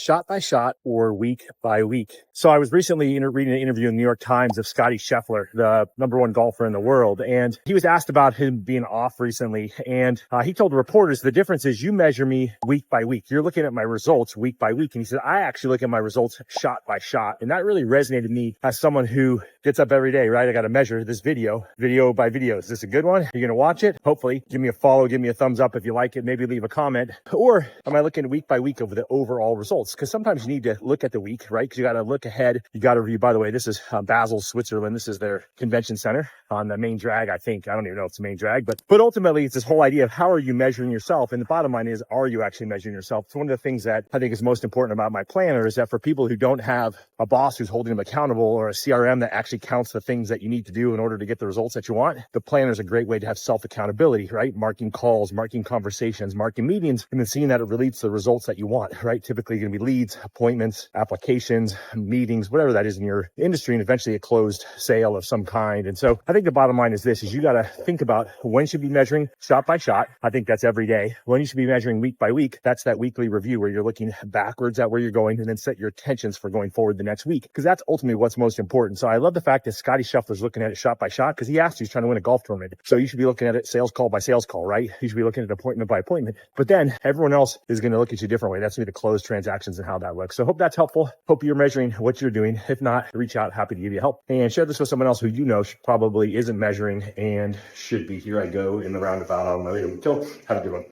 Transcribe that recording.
shot by shot or week by week. So I was recently reading an interview in the New York Times of Scotty Scheffler, the #1 golfer in the world. And he was asked about him being off recently. And he told the reporters, the difference is you measure me week by week. You're looking at my results week by week. And he said, I actually look at my results shot by shot. And that really resonated me as someone who gets up every day, right? I got to measure this video by video. Is this a good one? You're going to watch it? Hopefully. Give me a follow, give me a thumbs up if you like it, maybe leave a comment. Or am I looking week by week over the overall results? Because sometimes you need to look at the week, right? Because you got to look ahead. You got to review. By the way, this is Basel, Switzerland. This is their convention center on the main drag, I think. I don't even know if it's the main drag, but ultimately it's this whole idea of how are you measuring yourself? And the bottom line is, are you actually measuring yourself? It's one of the things that I think is most important about my planner is that for people who don't have a boss who's holding them accountable or a CRM that actually counts the things that you need to do in order to get the results that you want, the planner is a great way to have self-accountability, right? Marking calls, marking conversations, marking meetings, and then seeing that it relates to the results that you want, right? Typically going to be leads, appointments, applications, meetings, whatever that is in your industry, and eventually a closed sale of some kind. And so I think the bottom line is this, is you got to think about when you should be measuring shot by shot. I think that's every day. When you should be measuring week by week, that's that weekly review where you're looking backwards at where you're going and then set your intentions for going forward the next week, because that's ultimately what's most important. So I love the fact that Scotty Scheffler's looking at it shot by shot because he asked you, he's trying to win a golf tournament. So you should be looking at it sales call by sales call, right? You should be looking at appointment by appointment. But then everyone else is going to look at you a different way. That's going to be the closed transactions and how that looks. So hope that's helpful. Hope you're measuring what you're doing. If not, reach out. Happy to give you help. And share this with someone else who you know probably isn't measuring and should be. Here I go in the roundabout on my way to Have a good one.